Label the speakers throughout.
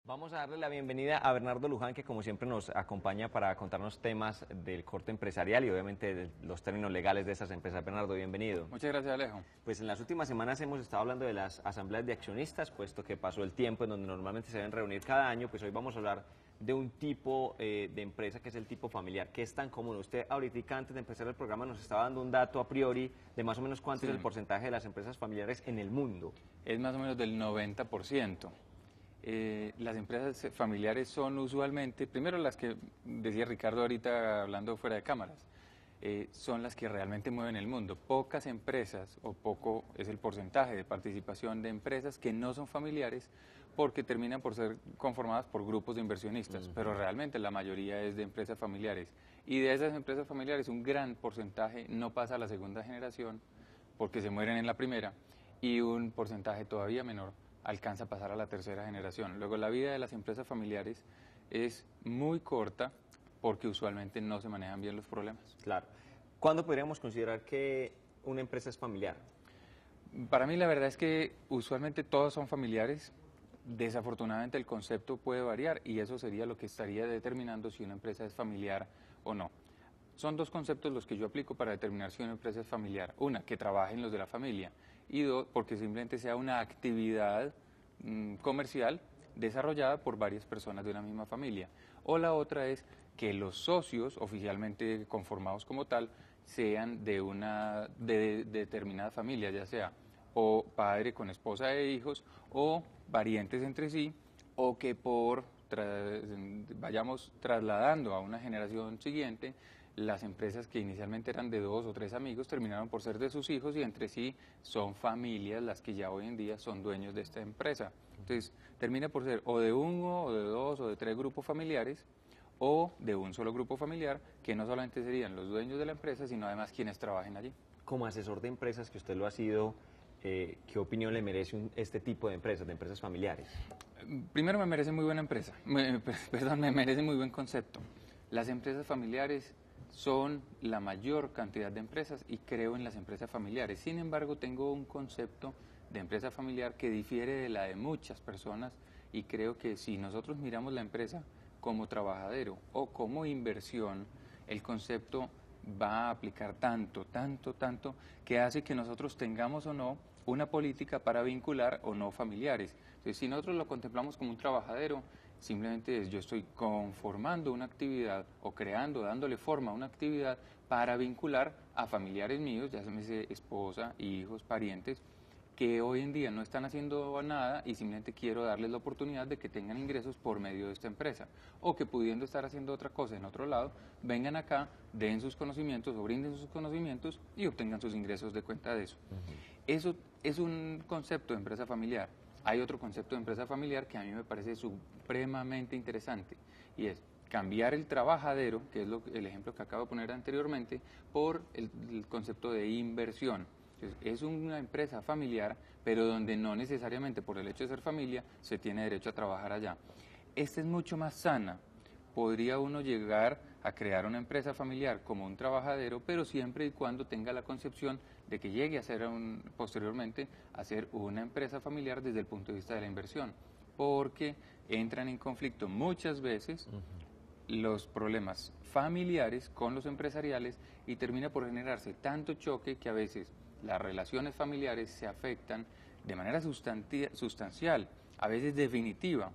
Speaker 1: Vamos a darle la bienvenida a Bernardo Luján, que como siempre nos acompaña para contarnos temas del corte empresarial y obviamente de los términos legales de esas empresas. Bernardo, bienvenido.
Speaker 2: Muchas gracias, Alejo.
Speaker 1: Pues en las últimas semanas hemos estado hablando de las asambleas de accionistas, puesto que pasó el tiempo en donde normalmente se deben reunir cada año. Pues hoy vamos a hablar de un tipo de empresa que es el tipo familiar, que es tan común. Usted ahorita antes de empezar el programa nos estaba dando un dato a priori de más o menos cuánto es el porcentaje de las empresas familiares en el mundo.
Speaker 2: Es más o menos del 90%. Las empresas familiares son usualmente, primero las que decía Ricardo ahorita hablando fuera de cámaras, son las que realmente mueven el mundo. Pocas empresas, o poco es el porcentaje de participación de empresas que no son familiares porque terminan por ser conformadas por grupos de inversionistas, pero realmente la mayoría es de empresas familiares. Y de esas empresas familiares un gran porcentaje no pasa a la segunda generación porque se mueren en la primera y un porcentaje todavía menor alcanza a pasar a la tercera generación. Luego, la vida de las empresas familiares es muy corta porque usualmente no se manejan bien los problemas.
Speaker 1: Claro. ¿Cuándo podríamos considerar que una empresa es familiar?
Speaker 2: Para mí la verdad es que usualmente todos son familiares. Desafortunadamente el concepto puede variar y eso sería lo que estaría determinando si una empresa es familiar o no. Son dos conceptos los que yo aplico para determinar si una empresa es familiar. Una, que trabajen los de la familia, y dos, porque simplemente sea una actividad comercial desarrollada por varias personas de una misma familia. O la otra es que los socios, oficialmente conformados como tal, sean de una de determinada familia, ya sea o padre con esposa e hijos, o parientes entre sí, o que vayamos trasladando a una generación siguiente, las empresas que inicialmente eran de 2 o 3 amigos terminaron por ser de sus hijos y entre sí son familias las que ya hoy en día son dueños de esta empresa. Entonces termina por ser o de 1 o de 2 o de 3 grupos familiares o de un solo grupo familiar que no solamente serían los dueños de la empresa, sino además quienes trabajen allí.
Speaker 1: Como asesor de empresas que usted lo ha sido, ¿qué opinión le merece este tipo de empresas familiares?
Speaker 2: Primero, me merece muy buena empresa, me merece muy buen concepto. Las empresas familiares son la mayor cantidad de empresas y creo en las empresas familiares. Sin embargo, tengo un concepto de empresa familiar que difiere de la de muchas personas y creo que si nosotros miramos la empresa como trabajadero o como inversión, el concepto va a aplicar tanto, que hace que nosotros tengamos o no una política para vincular o no familiares. Entonces, si nosotros lo contemplamos como un trabajadero, simplemente yo estoy conformando una actividad o creando, dándole forma a una actividad para vincular a familiares míos, ya sea esposa, hijos, parientes, que hoy en día no están haciendo nada y simplemente quiero darles la oportunidad de que tengan ingresos por medio de esta empresa o que pudiendo estar haciendo otra cosa en otro lado, vengan acá, den sus conocimientos o brinden sus conocimientos y obtengan sus ingresos de cuenta de eso. Eso es un concepto de empresa familiar. Hay otro concepto de empresa familiar que a mí me parece supremamente interesante y es cambiar el trabajadero, que es el ejemplo que acabo de poner anteriormente, por el concepto de inversión. Entonces, es una empresa familiar, pero donde no necesariamente por el hecho de ser familia se tiene derecho a trabajar allá. Esta es mucho más sana. Podría uno llegar a crear una empresa familiar como un trabajadero, pero siempre y cuando tenga la concepción de que llegue a ser posteriormente a ser una empresa familiar desde el punto de vista de la inversión, porque entran en conflicto muchas veces los problemas familiares con los empresariales y termina por generarse tanto choque que a veces las relaciones familiares se afectan de manera sustancial, a veces definitiva,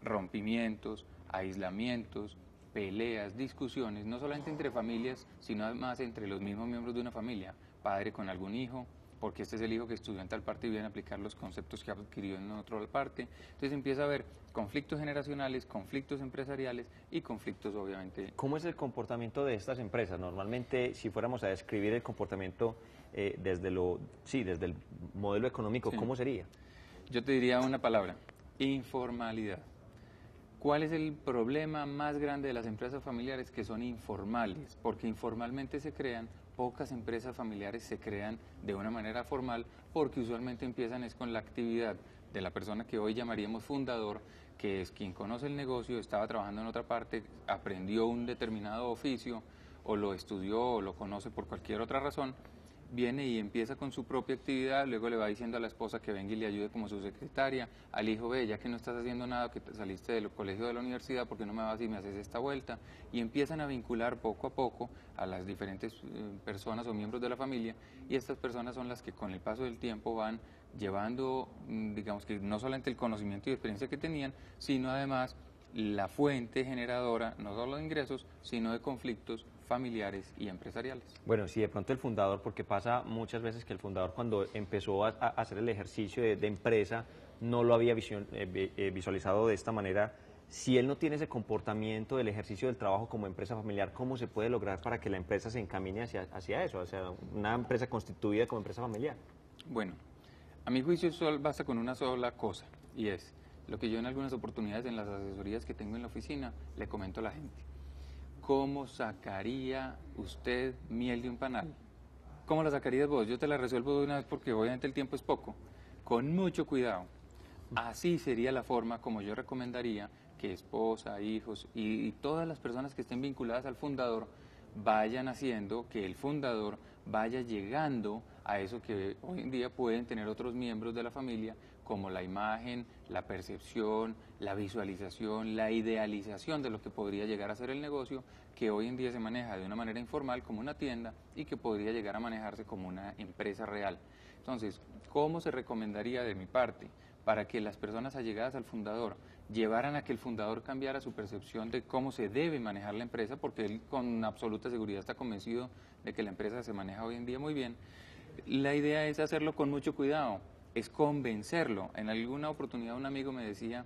Speaker 2: rompimientos, aislamientos, peleas, discusiones, no solamente entre familias, sino además entre los mismos miembros de una familia, padre con algún hijo, porque este es el hijo que estudió en tal parte y viene a aplicar los conceptos que adquirió en otra parte. Entonces empieza a haber conflictos generacionales, conflictos empresariales y conflictos obviamente.
Speaker 1: ¿Cómo es el comportamiento de estas empresas? Normalmente, si fuéramos a describir el comportamiento desde el modelo económico, ¿cómo sería?
Speaker 2: Yo te diría una palabra: informalidad. ¿Cuál es el problema más grande de las empresas familiares? Que son informales, porque informalmente se crean, pocas empresas familiares se crean de una manera formal, porque usualmente empiezan es con la actividad de la persona que hoy llamaríamos fundador, que es quien conoce el negocio, estaba trabajando en otra parte, aprendió un determinado oficio, o lo estudió, o lo conoce por cualquier otra razón, viene y empieza con su propia actividad, luego le va diciendo a la esposa que venga y le ayude como su secretaria, al hijo, ve, ya que no estás haciendo nada, que saliste del colegio de la universidad, ¿por qué no me vas y me haces esta vuelta? Y empiezan a vincular poco a poco a las diferentes personas o miembros de la familia, y estas personas son las que con el paso del tiempo van llevando, digamos que no solamente el conocimiento y experiencia que tenían, sino además la fuente generadora, no solo de ingresos, sino de conflictos familiares y empresariales.
Speaker 1: Bueno, sí, de pronto el fundador, porque pasa muchas veces que el fundador cuando empezó a hacer el ejercicio de empresa no lo había visualizado de esta manera. Si él no tiene ese comportamiento del ejercicio del trabajo como empresa familiar, ¿cómo se puede lograr para que la empresa se encamine hacia eso, hacia una empresa constituida como empresa familiar?
Speaker 2: Bueno, a mi juicio solo basta con una sola cosa, y es lo que yo en algunas oportunidades en las asesorías que tengo en la oficina le comento a la gente. ¿Cómo sacaría usted miel de un panal? ¿Cómo la sacarías vos? Yo te la resuelvo de una vez porque obviamente el tiempo es poco. Con mucho cuidado. Así sería la forma como yo recomendaría que esposa, hijos y todas las personas que estén vinculadas al fundador vayan haciendo que el fundador vaya llegando a eso que hoy en día pueden tener otros miembros de la familia, como la imagen, la percepción, la visualización, la idealización de lo que podría llegar a ser el negocio, que hoy en día se maneja de una manera informal como una tienda y que podría llegar a manejarse como una empresa real. Entonces, ¿cómo se recomendaría de mi parte para que las personas allegadas al fundador llevaran a que el fundador cambiara su percepción de cómo se debe manejar la empresa, porque él con absoluta seguridad está convencido de que la empresa se maneja hoy en día muy bien? La idea es hacerlo con mucho cuidado, es convencerlo. En alguna oportunidad un amigo me decía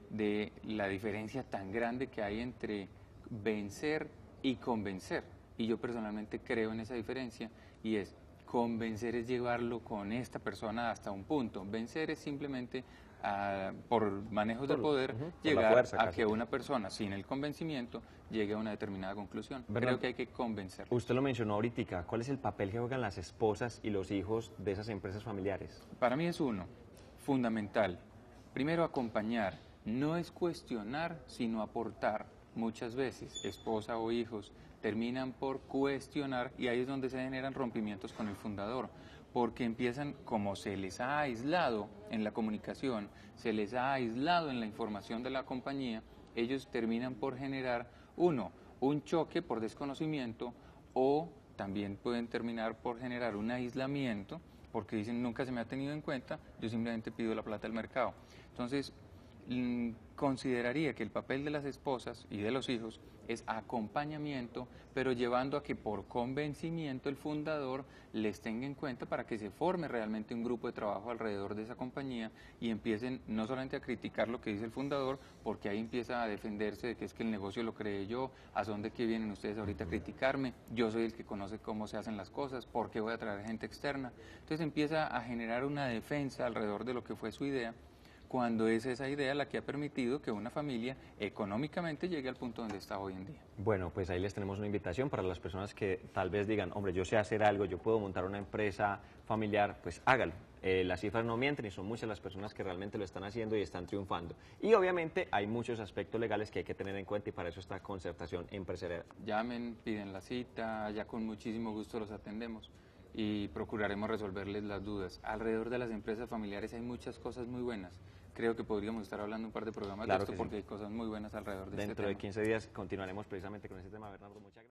Speaker 2: de la diferencia tan grande que hay entre vencer y convencer, y yo personalmente creo en esa diferencia, y es convencer es llevarlo con esta persona hasta un punto, vencer es simplemente por manejos de poder llegar
Speaker 1: fuerza,
Speaker 2: a que una persona sin el convencimiento llegue a una determinada conclusión. Creo que hay que convencer.
Speaker 1: Usted lo mencionó ahorita, ¿cuál es el papel que juegan las esposas y los hijos de esas empresas familiares?
Speaker 2: Para mí es uno, fundamental. Primero, acompañar. No es cuestionar, sino aportar. Muchas veces, esposa o hijos terminan por cuestionar y ahí es donde se generan rompimientos con el fundador, porque empiezan, como se les ha aislado en la comunicación, se les ha aislado en la información de la compañía, ellos terminan por generar, uno, un choque por desconocimiento, o también pueden terminar por generar un aislamiento, porque dicen nunca se me ha tenido en cuenta, yo simplemente pido la plata del mercado. Entonces, consideraría que el papel de las esposas y de los hijos es acompañamiento, pero llevando a que por convencimiento el fundador les tenga en cuenta para que se forme realmente un grupo de trabajo alrededor de esa compañía y empiecen no solamente a criticar lo que dice el fundador, porque ahí empieza a defenderse de que es que el negocio lo creé yo, a dónde que vienen ustedes ahorita a criticarme, yo soy el que conoce cómo se hacen las cosas, ¿por qué voy a traer gente externa? Entonces empieza a generar una defensa alrededor de lo que fue su idea, cuando es esa idea la que ha permitido que una familia económicamente llegue al punto donde está hoy en día.
Speaker 1: Bueno, pues ahí les tenemos una invitación para las personas que tal vez digan, hombre, yo sé hacer algo, yo puedo montar una empresa familiar, pues hágalo. Las cifras no mienten y son muchas las personas que realmente lo están haciendo y están triunfando. Y obviamente hay muchos aspectos legales que hay que tener en cuenta y para eso está Concertación Empresarial.
Speaker 2: Llamen, piden la cita, ya con muchísimo gusto los atendemos y procuraremos resolverles las dudas. Alrededor de las empresas familiares hay muchas cosas muy buenas. Creo que podríamos estar hablando un par de programas de esto porque hay cosas muy buenas alrededor de este tema.
Speaker 1: Dentro de 15 días continuaremos precisamente con este tema, Bernardo. Muchas gracias.